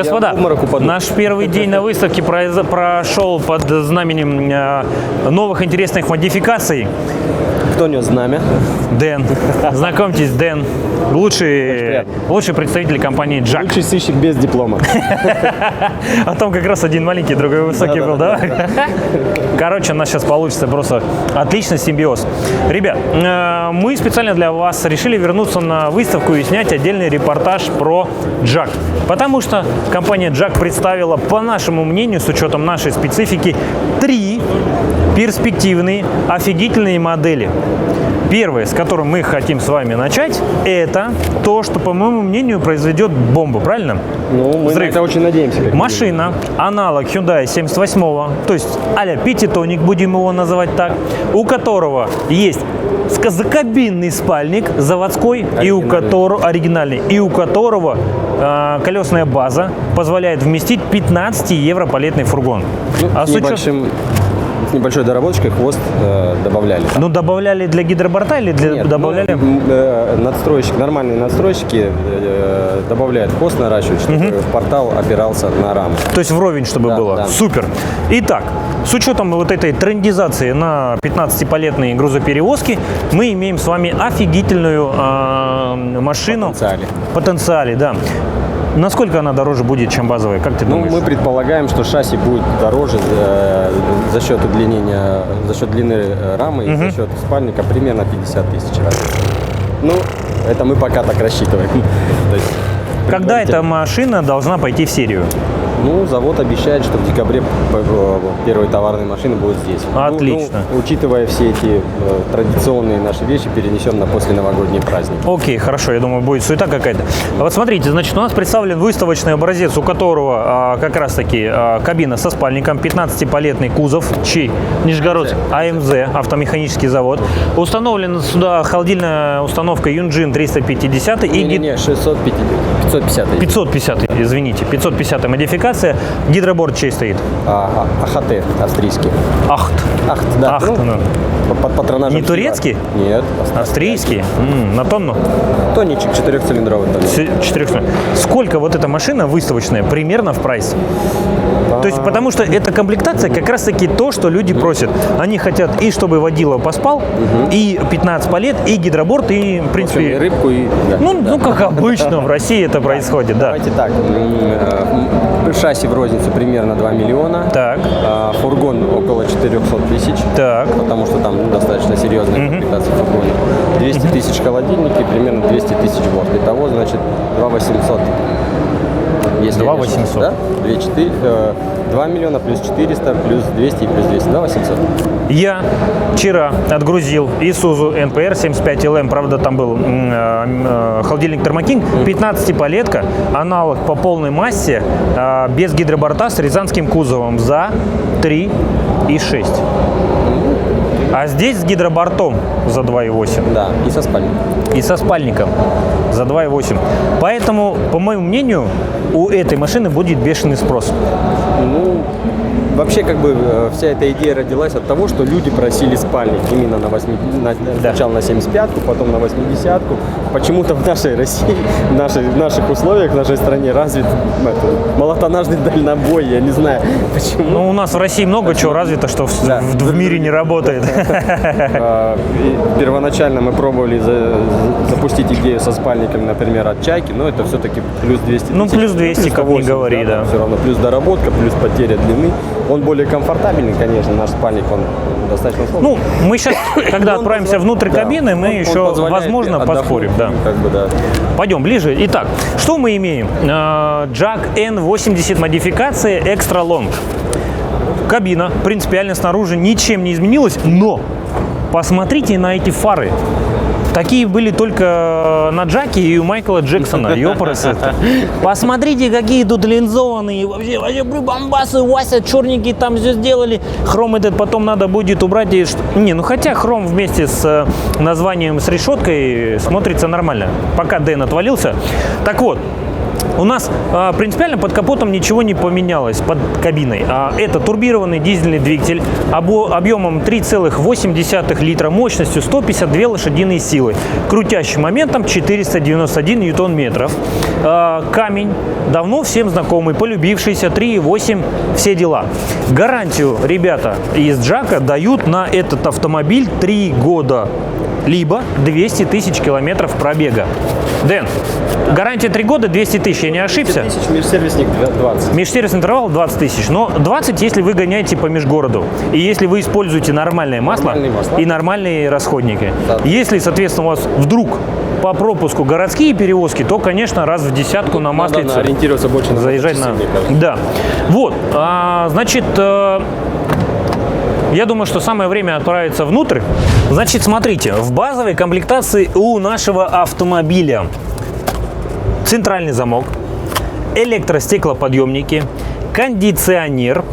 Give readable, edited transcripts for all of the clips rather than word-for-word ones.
Господа, наш первый день на выставке прошел под знаменем новых интересных модификаций. Кто нес знамя? Дэн. Знакомьтесь, Дэн. Лучший представитель компании Jack. Лучший сыщик без диплома. А там как раз один маленький, другой высокий был, да? Короче, у нас сейчас получится просто отличный симбиоз. Ребят, мы специально для вас решили вернуться на выставку и снять отдельный репортаж про Jack. Потому что компания Jack представила, по нашему мнению, с учетом нашей специфики, 3 перспективные, офигительные модели. Первое, с которым мы хотим с вами начать, это то, что, по моему мнению, произведет бомбу, правильно? Ну, мы на это очень надеемся. Машина, аналог Hyundai 78-го, то есть а-ля пятитонник, будем его называть так, у которого есть закабинный спальник заводской, оригинальный, и у которого колесная база позволяет вместить 15 евро палетный фургон. С небольшой доработочкой хвост добавляли. Ну, добавляли для гидроборта или добавляли? Надстройщик, нормальные надстройщики добавляют хвост, наращивают, чтобы портал опирался на раму. То есть вровень, чтобы было. Да. Супер. Итак, с учетом вот этой трендизации на 15-палетные грузоперевозки, мы имеем с вами офигительную машину. Потенциале, да. Насколько она дороже будет, чем базовая? Как ты думаешь? Мы предполагаем, что шасси будет дороже за счет удлинения, за счет длины рамы и за счет спальника примерно 50 тысяч разница. Ну, это мы пока так рассчитываем. То есть, когда эта машина должна пойти в серию? Ну, завод обещает, что в декабре первые товарные машины будут здесь. Отлично. Учитывая все эти традиционные наши вещи, перенесем на посленовогодние праздники. Окей, хорошо, я думаю, будет суета какая-то. Вот смотрите, значит, у нас представлен выставочный образец, у которого как раз-таки кабина со спальником, 15-палетный кузов, чей? Нижегородский АМЗ, автомеханический завод. Установлена сюда холодильная установка Yunjin 350 и... 550, извините, 550 модификация. Гидроборд чей стоит? АХТ австрийский. Ахт, да. Под патронажем. Не турецкий? Нет. Австрийский? На тонну? Тонничек 4-цилиндровый. 4-цилиндровый. Сколько вот эта машина выставочная примерно в прайс? То есть, потому что эта комплектация как раз-таки то, что люди просят. Они хотят и чтобы водила поспал, и 15 палет, и гидроборд, и, в принципе... И рыбку, и... Ну, как обычно в России это происходит, да. Давайте так. Шасси в розницу примерно 2 миллиона. Так. Фургон около 400 тысяч. Так. Потому что там достаточно серьезная комплектация фургона. 200 тысяч холодильники, примерно 200 тысяч борт. Итого, значит, 2 800. 2 800. Да? 2 миллиона плюс 400, плюс 200 и плюс 200. 2 800. Я вчера отгрузил Isuzu NPR 75LM, правда, там был холодильник Thermo King, 15-палетка, аналог по полной массе, без гидроборта с рязанским кузовом за 3,6. А здесь с гидробортом за 2,8. Да, и со спальником. И со спальником за 2,8. Поэтому, по моему мнению, у этой машины будет бешеный спрос. Ну, вообще, как бы, вся эта идея родилась от того, что люди просили спальник именно сначала на 75-ку, потом на 80-ку. Почему-то в нашей России, в наших условиях, в нашей стране развит молотонажный дальнобой, я не знаю почему. Ну, у нас в России много чего развито, что в мире не работает. Первоначально мы пробовали запустить идею со спальниками, например, от Чайки, но это все-таки плюс 200 тысяч. Ну, плюс 200, как ни говори, да. Все равно плюс доработка, плюс потеря длины. Он более комфортабельный, конечно, наш спальник, он достаточно сложный. Ну, мы сейчас, когда отправимся внутрь кабины, мы еще, возможно, поспорим. Да. Как бы, да. Пойдем ближе. Итак, что мы имеем? Jack N80 модификация Extra Long. Кабина принципиально снаружи ничем не изменилась, но посмотрите на эти фары. Такие были только на Джаке и у Майкла Джексона. Ёпрсы. Посмотрите, какие тут линзованные. Вообще бомбасы, Вася, черненькие там все сделали. Хром этот потом надо будет убрать. Ну хотя хром вместе с названием, с решеткой смотрится нормально. Пока Дэн отвалился. Так вот. У нас принципиально под капотом ничего не поменялось под кабиной. Это турбированный дизельный двигатель объемом 3,8 литра, мощностью 152 лошадиные силы, крутящим моментом 491 ньютон-метров. Камень давно всем знакомый, полюбившийся 3.8, все дела. Гарантию ребята из Джака дают на этот автомобиль 3 года, либо 200 тысяч километров пробега. Дэн, гарантия 3 года, 200 тысяч, я не ошибся? 10 тысяч, межсервисник 20. Межсервисный интервал 20 тысяч, но 20, если вы гоняете по межгороду. И если вы используете нормальное масло и нормальные расходники. Да. Если, соответственно, у вас вдруг по пропуску городские перевозки, то, конечно, раз в десятку на маслице. Надо ориентироваться больше на заезжать на... часы, мне кажется. Да. Вот, значит... Я думаю, что самое время отправиться внутрь. Значит, смотрите, в базовой комплектации у нашего автомобиля центральный замок, электростеклоподъемники, кондиционер.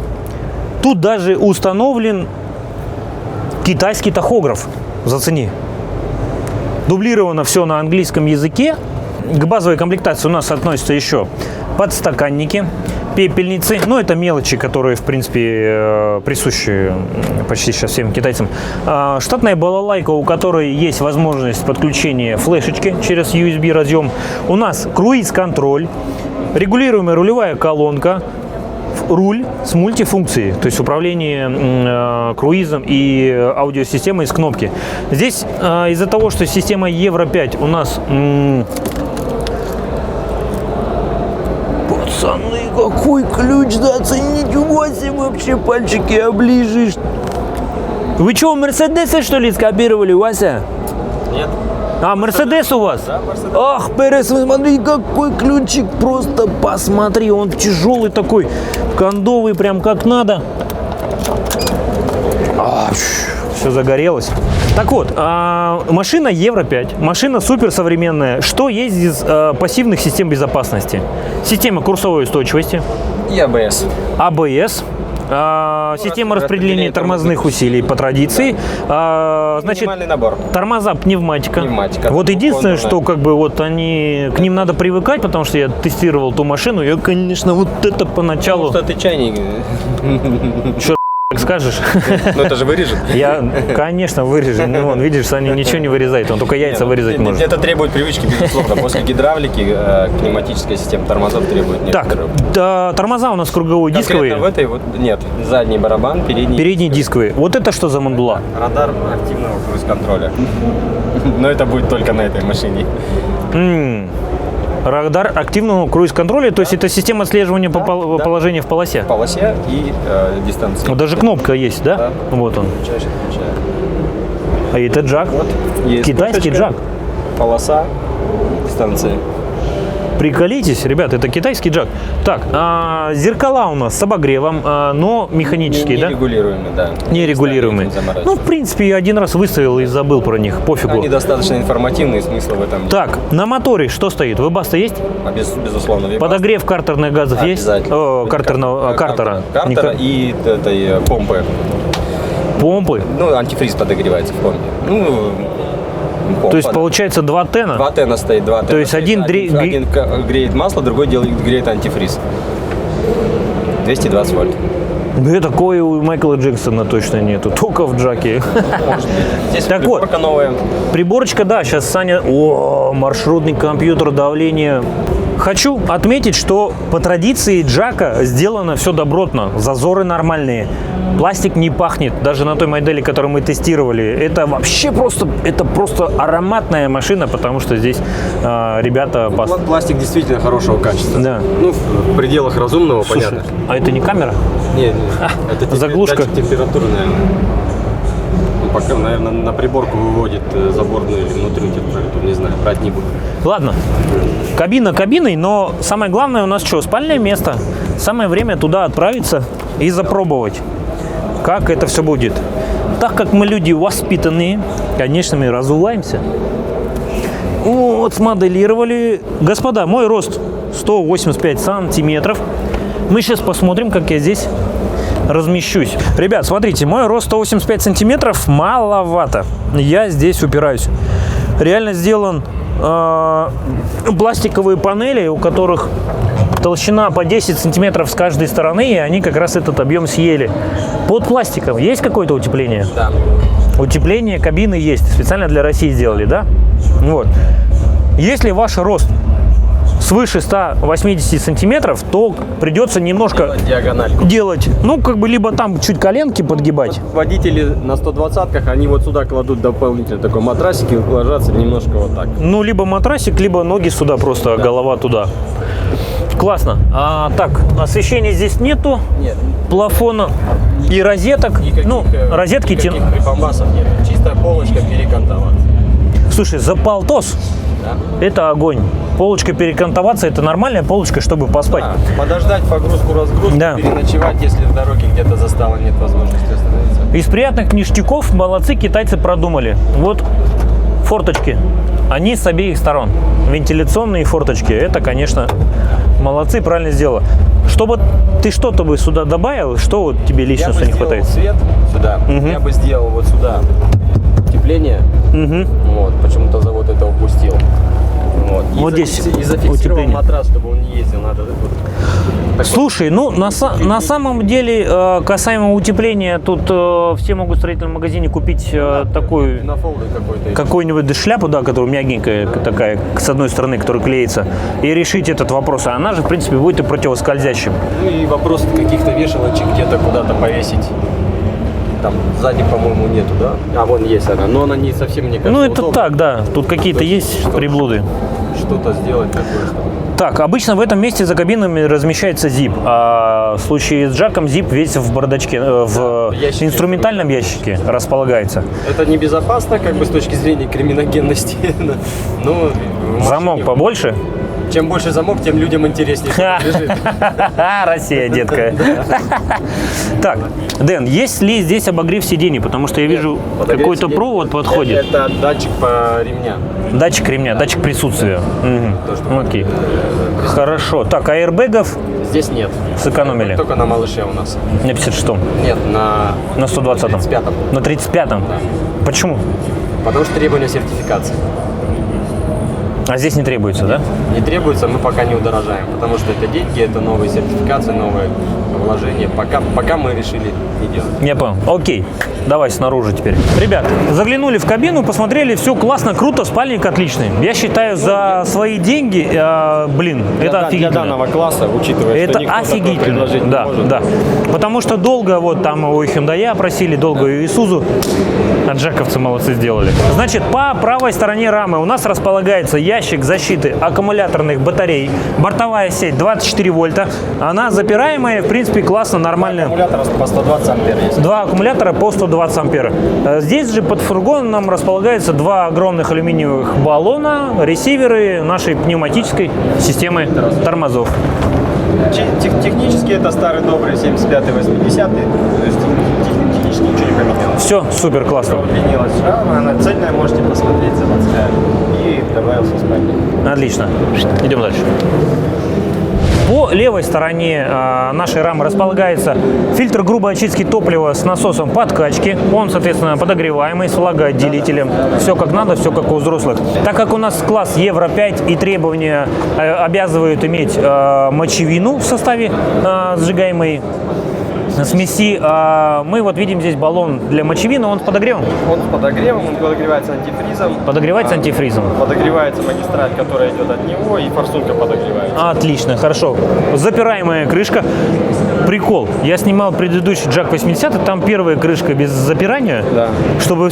Тут даже установлен китайский тахограф. Зацени. Дублировано все на английском языке. К базовой комплектации у нас относятся еще подстаканники, пепельницы, ну это мелочи, которые в принципе присущи почти сейчас всем китайцам. Штатная балалайка, у которой есть возможность подключения флешечки через USB разъем. У нас круиз-контроль, регулируемая рулевая колонка, руль с мультифункцией, то есть управление круизом и аудиосистемой с кнопки. Здесь из-за того, что система Евро 5 у нас... Пацаны, какой ключ, да, оцените, у вас вообще пальчики оближешь. Вы что, Мерседесы, что ли, скопировали, Вася? Нет. А, Мерседес у вас? Да, Мерседес. Ах, Перес, смотри, какой ключик, просто посмотри, он тяжелый такой, кондовый, прям как надо. Все загорелось. Так вот, машина Евро 5, машина суперсовременная. Что есть из пассивных систем безопасности? Система курсовой устойчивости. И АБС. АБС. Система распределения тормозных усилий по традиции. Значит, минимальный набор. Тормоза, пневматика. Пневматика. Вот единственное, что как бы вот они, к ним надо привыкать, потому что я тестировал ту машину, я, конечно, вот это поначалу... Потому что ты чайник. Чё, как скажешь? Ну это же вырежет. Я, конечно, вырежу. Ну, вон, видишь, Саня ничего не вырезает, он только яйца вырезать может. Это требует привычки, безусловно. После гидравлики пневматическая система тормозов требует. Так, тормоза у нас круговые, дисковые. В этой вот нет. Задний барабан, передний. Передние дисковые. Вот это что за мандула? Радар активного круиз-контроля. Но это будет только на этой машине. Радар активного круиз-контроля, то есть это система отслеживания положения в полосе. В полосе и дистанции. Вот даже кнопка есть, да? Да. Вот он. Включаешь, отключаешь. А это джак. Вот. Есть Китайский кнопочка, джак. Полоса, дистанция. Приколитесь, ребят, это китайский джак. Так, зеркала у нас с обогревом, но механические, да? Нерегулируемые, да. Нерегулируемые. Ну, в принципе, я один раз выставил и забыл про них, пофигу. Они достаточно информативные, смысла в этом нет. Так, на моторе что стоит? Вебаста есть? Безусловно, Webasto. Подогрев картерных газов есть? Обязательно. Картера. Картера и этой помпы. Помпы? Ну, антифриз подогревается в помпе. Ну, помпа, То есть, да. получается, 2 тена? 2 тена стоит, 2 тена. То есть один греет масло, другой греет антифриз. 220 вольт. Да такое у Майкла Джексона точно нету, только в джаке. Может быть. Здесь Так приборка вот, новая. Приборочка, да, сейчас Саня... О, маршрутный компьютер, давление. Хочу отметить, что по традиции джака сделано все добротно, зазоры нормальные. Пластик не пахнет, даже на той модели, которую мы тестировали. Это вообще просто ароматная машина, потому что здесь ребята... Пластик действительно хорошего качества. Да. Ну, в пределах разумного, Слушай, понятно. а это не камера? Нет, это заглушка. датчик температуры, наверное. Ну, пока, наверное, на приборку выводит заборную или внутреннюю температуру, не знаю, брать не буду. Ладно, кабина кабиной, но самое главное у нас что? Спальное место. Самое время туда отправиться и запробовать, как это все будет. Так как мы люди воспитанные, конечно, мы разуваемся. Вот, смоделировали. Господа, мой рост 185 сантиметров. Мы сейчас посмотрим, как я здесь размещусь. Ребят, смотрите, мой рост 185 сантиметров маловато. Я здесь упираюсь. Реально сделан пластиковые панели, у которых толщина по 10 сантиметров с каждой стороны, и они как раз этот объем съели. Под пластиком есть какое-то утепление? Да. Утепление кабины есть. Специально для России сделали, да? Вот. Если ваш рост свыше 180 сантиметров, то придется немножко Диагональку. делать, ну, как бы, либо там чуть коленки подгибать. Водители на 120-ках, они вот сюда кладут дополнительный такой матрасик и ложатся немножко вот так. Ну, либо матрасик, либо ноги сюда просто, голова туда. Классно. Так, освещения здесь нету, Нет, плафона и розеток. Ну, розетки никаких прибамбасов нет. Чистая полочка перекантоваться. Слушай, за полтос Да. это огонь. Полочка перекантоваться, это нормальная полочка, чтобы поспать. Подождать погрузку-разгрузку, Да. переночевать, если в дороге где-то застало, нет возможности остановиться. Из приятных ништяков молодцы китайцы продумали. Вот форточки. Они с обеих сторон. Вентиляционные форточки. Это, конечно, молодцы, правильно сделали. Чтобы ты что-то бы сюда добавил, что вот тебе лично Я бы не сделал хватает? свет сюда, я бы сделал вот сюда утепление. Вот, почему-то завод это упустил. Вот здесь И зафиксировал утепление. матрас, чтобы он не ездил. Надо вот такой. Слушай, ну на самом деле касаемо утепления, тут все могут в строительном магазине купить такую На фолды какой-то. какую-нибудь шляпу, да, которая мягенькая такая, с одной стороны, которая клеится, и решить этот вопрос. А она же, в принципе, будет и противоскользящим. Ну и вопрос каких-то вешалочек где-то куда-то повесить. Там сзади, по-моему, нету, да? А, вон есть она, но она не совсем, мне кажется, Ну, это удобна. так, да. Тут какие-то есть приблуды. Что-то сделать такое, что... Так, обычно в этом месте за кабинами размещается зип, а в случае с Джаком зип весь в бардачке, в ящике. инструментальном ящике располагается. Это небезопасно, как бы с точки зрения криминогенности. Но в машине Замок побольше. Чем больше замок, тем людям интереснее, что там лежит. Россия, детка. Так, Дэн, есть ли здесь обогрев сидений? Потому что я вижу, Подогрев какой-то сидений. провод подходит. Это датчик по ремня. Датчик ремня, датчик присутствия. То, что Окей. Хорошо. Так, аэрбэгов Здесь нет. сэкономили. Только на малыше у нас. На 56-м. Нет, на На 120-м. 35-м. На 35-м? Почему? Потому что требования сертификации. А здесь не требуется, да? Не требуется, мы пока не удорожаем, потому что это деньги, это новые сертификации, новые вложения. Пока мы решили не делать. Я понял. Окей. Давай снаружи теперь. Ребят, заглянули в кабину, посмотрели, все классно, круто, спальник отличный. Я считаю, за свои деньги, блин, это Для офигительно. данного класса, учитывая, что Это никто такое офигительно, предложить не да, может. да. Потому что долго вот там у Hyundai просили, долго и Isuzu, а джековцы молодцы сделали. Значит, по правой стороне рамы у нас располагается ящик защиты аккумуляторных батарей, бортовая сеть 24 вольта, она запираемая, в принципе, классно, нормально. Аккумулятор по 120 ампер есть. Два аккумулятора по 120 ампер. Здесь же под фургоном располагается два огромных алюминиевых баллона, ресиверы нашей пневматической системы тормозов. Технически это старый добрый 75-й, 80-й, то есть технически ничего не поменялось. Все, супер, классно. Удлинилась рама, она цельная, можете посмотреть, заводская. И добавился спальник. Отлично. Идем дальше. По левой стороне нашей рамы располагается фильтр грубой очистки топлива с насосом подкачки. Он, соответственно, подогреваемый, с влагоотделителем. Все как надо, все как у взрослых. Так как у нас класс Евро-5 и требования обязывают иметь мочевину в составе сжигаемой смеси, мы вот видим здесь баллон для мочевины, он с подогревом. Он с подогревом, он подогревается антифризом. Подогревается антифризом. Подогревается магистраль, которая идет от него, и форсунка подогревается. Отлично, хорошо. Запираемая крышка. Прикол. Я снимал предыдущий Джак 80, там первая крышка без запирания, Да. чтобы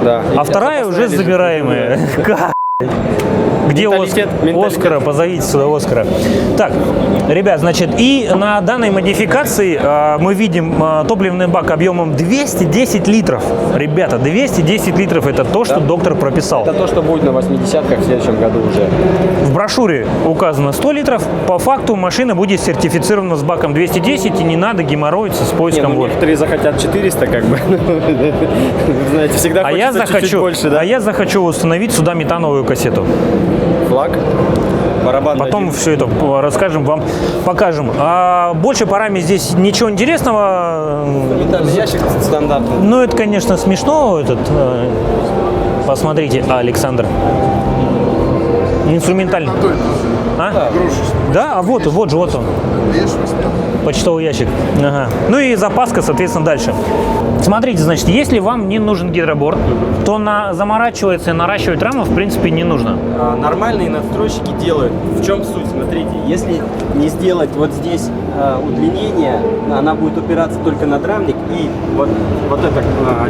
Да. а вторая уже забираемая. Как? Где Менталитет. Оскара? Позовите сюда Оскара. Так, ребят, значит, и на данной модификации мы видим топливный бак объемом 210 литров. Ребята, 210 литров – это то, что доктор прописал. Это то, что будет на 80-ках в следующем году уже. В брошюре указано 100 литров. По факту машина будет сертифицирована с баком 210, и не надо геморроиться с поиском вот. Некоторые захотят 400, как бы. Знаете, всегда А я хочется чуть-чуть захочу, больше, да? а я захочу установить сюда метановую кассету. Флаг, барабан. Потом все это расскажем вам, покажем. А больше по раме здесь ничего интересного. Металлический ящик стандартный. Ну, это, конечно, смешно. Посмотрите, Александр. Инструментальный. А? Грушечный. Да, а вот же, вот он. Почтовый ящик. Ага. Ну и запаска, соответственно, дальше. Смотрите, значит, если вам не нужен гидроборд, то заморачиваться и наращивать раму, в принципе, не нужно. Нормальные настройщики делают. В чем суть? Смотрите, если не сделать вот здесь удлинение, она будет упираться только на драмник, и вот эта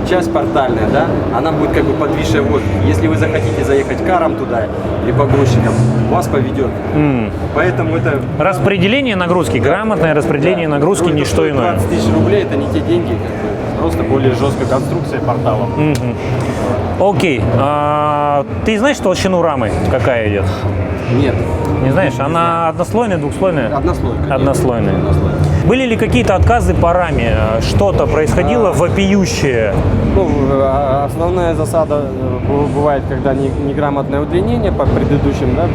часть портальная, да, она будет как бы подвисшая в воздухе. Если вы захотите заехать каром туда, либо грузчиком, вас поведет. Поэтому это... Распределение нагрузки, грамотное распределение нагрузки, не что иное. 20 тысяч рублей, это не те деньги, как бы, просто более жесткая конструкция портала. Окей. Ты знаешь толщину рамы, какая идет? Нет. Не знаешь? Она однослойная, двухслойная? Однослойная. Однослойная. Были ли какие-то отказы по раме? Что-то происходило вопиющее? Ну, основная засада бывает, когда неграмотное удлинение по предыдущим, да,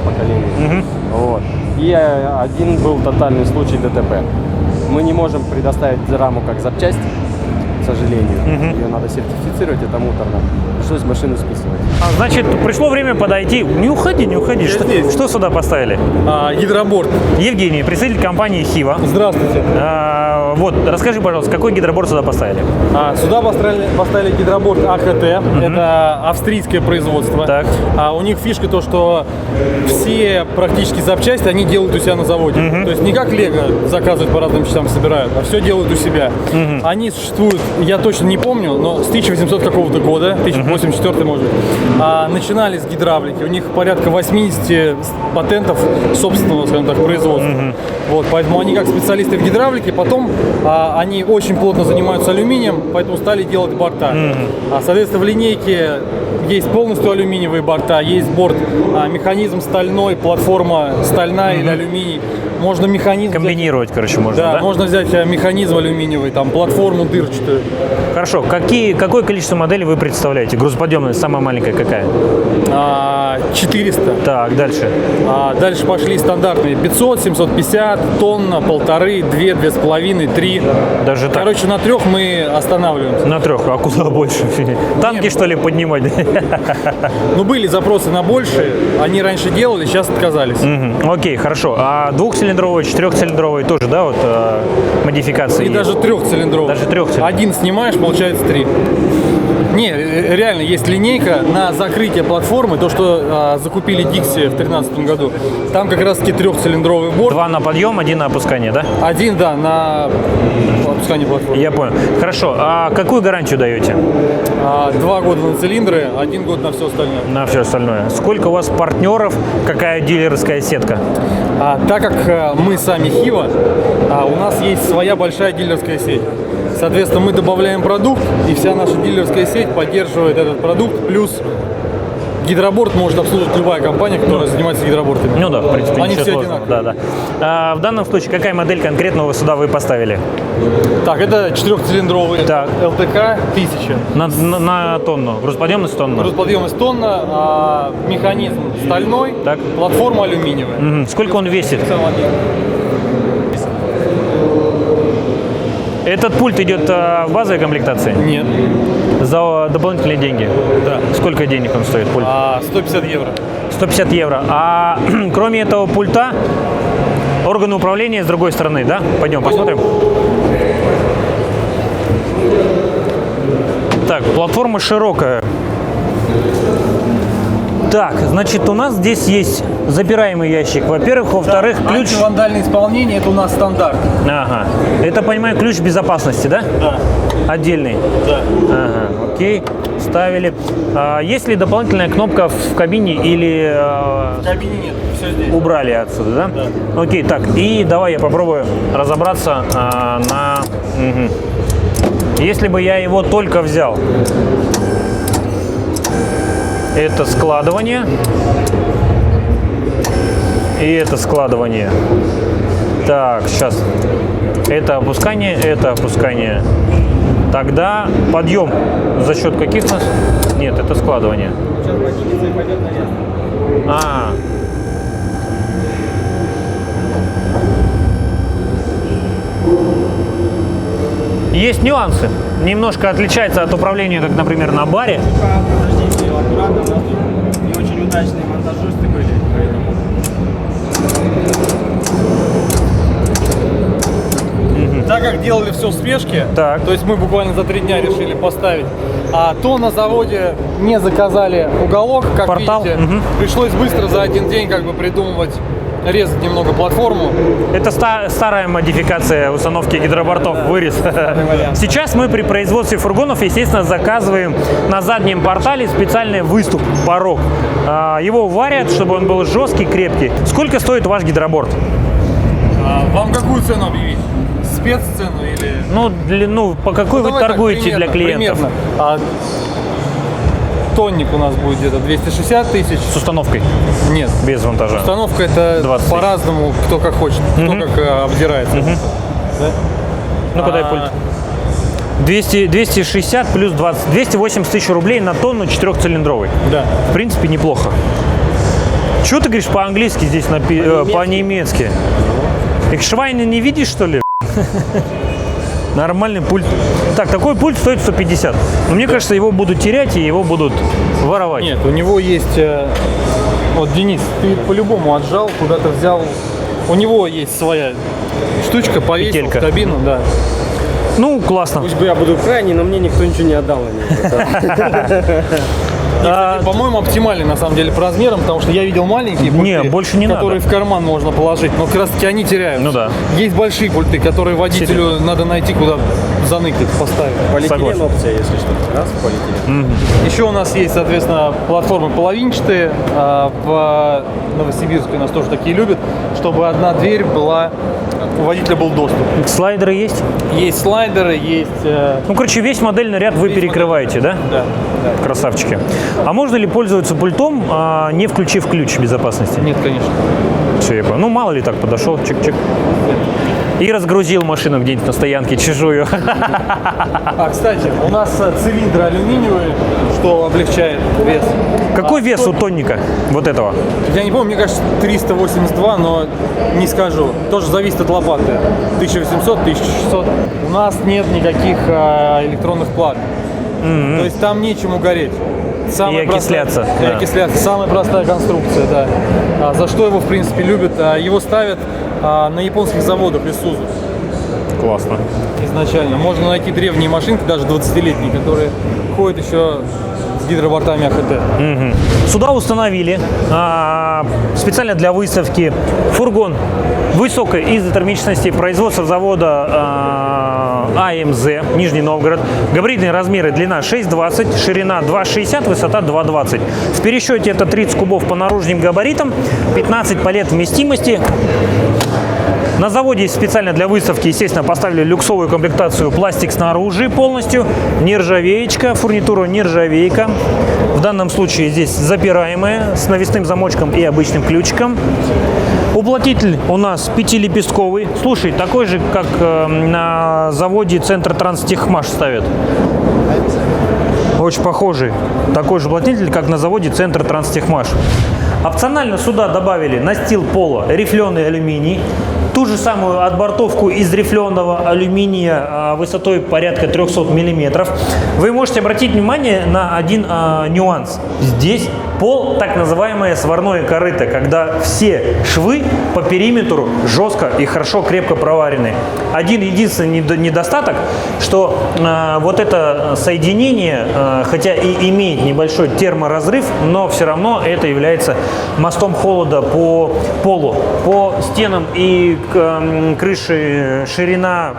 поколениям. Вот. И один был тотальный случай ДТП. Мы не можем предоставить раму как запчасть, к сожалению. Ее надо сертифицировать, это муторно. Пришлось машину списывать. Значит, пришло время подойти. Не уходи, не уходи. Что сюда поставили? Гидроборд. Евгений, представитель компании Хива. Здравствуйте. Вот, расскажи, пожалуйста, какой гидроборд сюда поставили? Сюда поставили гидроборд АХТ. Это австрийское производство. Так. У них фишка то, что все практически запчасти они делают у себя на заводе. То есть не как Лего заказывают по разным частям, собирают, а все делают у себя. Они существуют, я точно не помню, но с 1800 какого-то года, 1084 может быть, начинали с гидравлики. У них порядка 80 патентов собственного, скажем так, производства. Вот, поэтому они как специалисты в гидравлике, потом они очень плотно занимаются алюминием, поэтому стали делать борта. Соответственно, в линейке есть полностью алюминиевые борта, есть борт, механизм стальной, платформа стальная или алюминий. Можно механизм комбинировать, короче, можно, да? Да, можно взять механизм алюминиевый, там, платформу дырчатую. Хорошо. Какое количество моделей вы представляете? Грузоподъемность самая маленькая какая? 400. Так, дальше. Дальше пошли стандартные 500, 750, тонна, 1,5, 2, 2,5, 3. Даже так? Короче, на 3 мы останавливаемся. На 3, а куда больше? Танки, что ли, поднимать? Ну, были запросы на больше, они раньше делали, сейчас отказались. Окей, хорошо. А двухцилиндровый, четырехцилиндровый тоже, да, вот модификации? И даже трехцилиндровый. Даже трехцилиндровый. Один снимаешь, получается 3. Не, реально, есть линейка на закрытие платформы, то, что закупили Dixie в 2013 году. Там как раз-таки трехцилиндровый борт. 2 на подъем, 1 на опускание, да? Один, да, на опускание платформы. Я понял. Хорошо. А какую гарантию даете? 2 года на цилиндры, 1 год на все остальное. На все остальное. Сколько у вас партнеров? Какая дилерская сетка? Так как мы сами Хива, у нас есть своя большая дилерская сеть. Соответственно, мы добавляем продукт, и вся наша дилерская сеть поддерживает этот продукт, плюс гидроборд может обслуживать любая компания, которая занимается гидробортами. Ну да, в принципе, они ничего все сложного. одинаковые. Да. В данном случае, какая модель конкретно вы сюда поставили? Так, это 4-цилиндровый Так. ЛТК 1000. На тонну. Грузоподъемность тонна. Грузоподъемность тонна, механизм стальной, Так. платформа алюминиевая. Сколько он весит? Этот пульт идет в базовой комплектации? Нет. За дополнительные деньги? Да. Сколько денег он стоит, пульт? 150 евро. 150 евро. А кроме этого пульта, органы управления с другой стороны, да? Пойдем посмотрим. Так, платформа широкая. Так, значит, у нас здесь есть запираемый ящик. Во-первых, во-вторых, ключ... Антивандальное исполнение, это у нас стандарт. Ага. Это, понимаю, ключ безопасности, да? Да. Отдельный? Да. Ага, окей. Ставили. Есть ли дополнительная кнопка в кабине или В кабине нет, все здесь. убрали отсюда, да? Да. Окей, так, и давай я попробую разобраться на... Если бы я его только взял, это складывание и это складывание. Так, сейчас. Это опускание. Тогда подъем за счет каких нас? Нет, это складывание. Сейчас поднимется и пойдет наверх. Есть нюансы. Немножко отличается от управления, как, например, на баре. Подождите, аккуратно, у нас тут не очень удачные монтажисты были, поэтому... делали все в спешке. Так. То есть мы буквально за 3 дня решили поставить. А то на заводе не заказали уголок, как Портал. видите. Мгм. Пришлось быстро за 1 день как бы придумывать, резать немного платформу. Это старая модификация установки гидробортов, вырез. Сейчас мы при производстве фургонов, естественно, заказываем на заднем портале специальный выступ, порог. Его варят, чтобы он был жесткий, крепкий. Сколько стоит ваш гидроборд? Вам какую цену объявить? Спеццену или... По какой вы давай так, торгуете для клиентов? Примерно. Тонник у нас будет где-то 260 тысяч. С установкой? Нет. Без монтажа? Установка это 20 тысяч. по-разному, кто как хочет, кто как обдирается. Да? Ну-ка дай пульт. 260 плюс 20. 280 тысяч рублей на тонну 4-цилиндровый. Да. В принципе, неплохо. Чего ты говоришь по-английски здесь, по-немецки? Их швайны не видишь, что ли? Нормальный пульт. Так, такой пульт стоит 150. Но мне кажется, его будут терять и его будут воровать. Нет, у него есть... Вот, Денис, ты по-любому отжал, куда-то взял. У него есть своя штучка, повесил Петелька. в кабину, да. Ну, классно. Пусть бы я буду крайний, но мне никто ничего не отдал на него. По-моему, оптимальный на самом деле по размерам, потому что я видел маленькие пульты, Не, больше не которые надо. в карман можно положить, но как раз таки они теряются. Ну да. Есть большие пульты, которые водителю надо найти, куда заныкать, поставить. Полиэтилен Согласен. опция, если что. Раз, полиэтилен. Еще у нас есть, соответственно, платформы половинчатые. В Новосибирске у нас тоже такие любят, чтобы одна дверь была, у водителя был доступ. Слайдеры есть? Есть слайдеры, есть... Ну, короче, весь модельный ряд вы перекрываете, да? Да. Красавчики. А можно ли пользоваться пультом, не включив ключ безопасности? Нет, конечно. Все, я понял. Ну, мало ли так подошел, чик-чик. И разгрузил машину где-нибудь на стоянке чужую. А, кстати, у нас цилиндры алюминиевые, что облегчает вес. Какой вес у тонника вот этого? Я не помню, мне кажется, 382, но не скажу. Тоже зависит от лопаты. 1800, 1600. У нас нет никаких электронных плат. То есть там нечему гореть. И окисляться, И да. окисляться. Самая простая конструкция, да. За что его, в принципе, любят. Его ставят на японских заводах Isuzu. Классно. Изначально. Можно найти древние машинки, даже 20-летние, которые ходят еще с гидробортами АХТ. Сюда установили специально для выставки фургон высокой изотермичности производства завода АМЗ, Нижний Новгород. Габаритные размеры: длина 6,20, ширина 2,60, высота 2,20. В пересчете это 30 кубов по наружным габаритам, 15 палет вместимости. На заводе специально для выставки, естественно, поставили люксовую комплектацию: пластик снаружи полностью, нержавеечка, фурнитура нержавейка. В данном случае здесь запираемая, с навесным замочком и обычным ключиком. Уплотнитель у нас 5-лепестковый. Слушай, такой же, как на заводе Центр Транстехмаш ставят. Очень похожий. Такой же уплотнитель, как на заводе Центр Транстехмаш. Опционально сюда добавили настил пола рифленый алюминий. Ту же самую отбортовку из рифленого алюминия высотой порядка 300 мм. Вы можете обратить внимание на один нюанс. Здесь пол так называемое сварное корыто, когда все швы по периметру жестко и хорошо крепко проварены. Один единственный недостаток, что вот это соединение, хотя и имеет небольшой терморазрыв, но все равно это является мостом холода по полу, по стенам и крыши. Ширина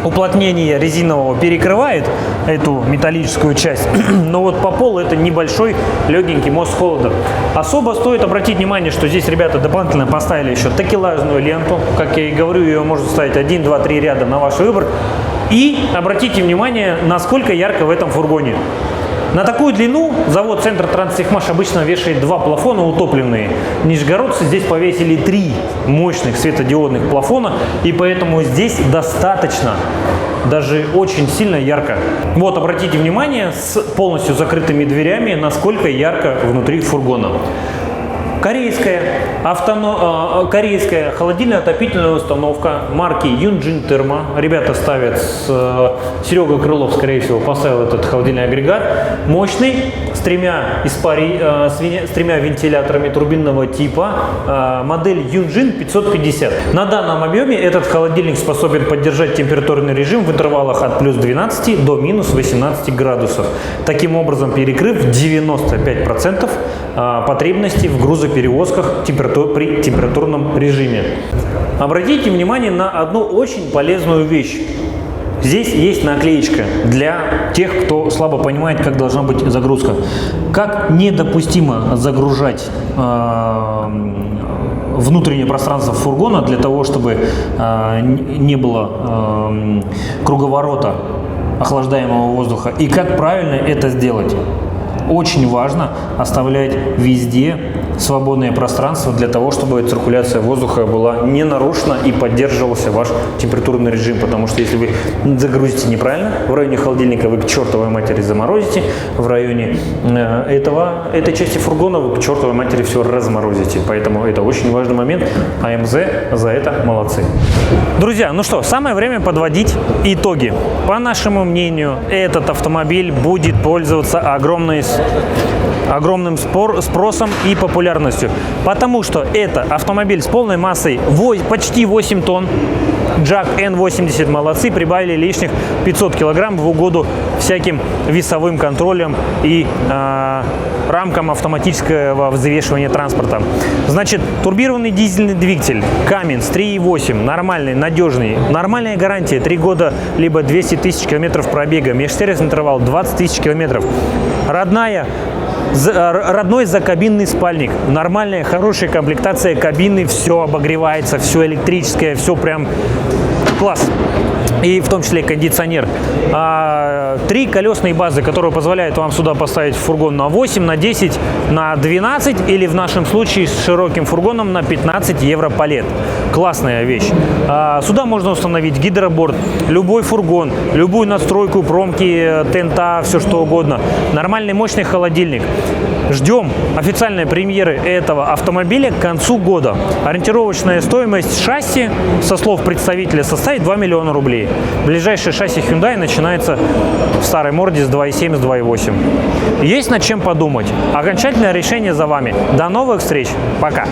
уплотнения резинового перекрывает эту металлическую часть, но вот по полу это небольшой легенький мост холода. Особо стоит обратить внимание, что здесь ребята дополнительно поставили еще такелажную ленту. Как я и говорю, ее можно ставить 1, 2, 3 ряда на ваш выбор. И обратите внимание, насколько ярко в этом фургоне. На такую длину завод Центр Транстехмаш обычно вешает 2 плафона утопленные. Нижегородцы здесь повесили 3 мощных светодиодных плафона, и поэтому здесь достаточно, даже очень сильно ярко. Вот, обратите внимание, с полностью закрытыми дверями, насколько ярко внутри фургона. Корейская холодильно-отопительная установка марки Yunjin Thermo. Ребята ставят, Серега Крылов, скорее всего, поставил этот холодильный агрегат. Мощный, с тремя вентиляторами турбинного типа, модель Yunjin 550. На данном объеме этот холодильник способен поддержать температурный режим в интервалах от плюс 12 до минус 18 градусов, таким образом перекрыв 95% потребностей в грузоперевозках при температурном режиме. Обратите внимание на одну очень полезную вещь. Здесь есть наклеечка для тех, кто слабо понимает, как должна быть загрузка. Как недопустимо загружать внутреннее пространство фургона для того, чтобы не было круговорота охлаждаемого воздуха. И как правильно это сделать. Очень важно оставлять везде свободное пространство для того, чтобы циркуляция воздуха была не нарушена и поддерживался ваш температурный режим. Потому что если вы загрузите неправильно, в районе холодильника вы к чертовой матери заморозите, в районе этой части фургона вы к чертовой матери все разморозите. Поэтому это очень важный момент. АМЗ за это молодцы. Друзья, ну что, самое время подводить итоги. По нашему мнению, этот автомобиль будет пользоваться огромным спросом и популярностью, потому что это автомобиль с полной массой почти 8 тонн. JAC N80 молодцы, прибавили лишних 500 килограмм в угоду всяким весовым контролем и рамкам автоматического взвешивания транспорта. Значит, турбированный дизельный двигатель Cummins 3.8, нормальный, надежный, нормальная гарантия 3 года, либо 200 тысяч километров пробега, межсервисный интервал 20 тысяч километров. Родной закабинный спальник, нормальная, хорошая комплектация кабины, все обогревается, все электрическое, все прям класс. И в том числе кондиционер. 3 колесные базы, которые позволяют вам сюда поставить фургон на 8, на 10, на 12 или в нашем случае с широким фургоном на 15 евро палет. Классная вещь. Сюда можно установить гидроборд, любой фургон, любую настройку, промки, тента, все что угодно. Нормальный мощный холодильник. Ждем официальной премьеры этого автомобиля к концу года. Ориентировочная стоимость шасси, со слов представителя, составит 2 миллиона рублей. Ближайшее шасси Hyundai начинается в старой морде с 2.7, с 2.8. Есть над чем подумать. Окончательное решение за вами. До новых встреч. Пока.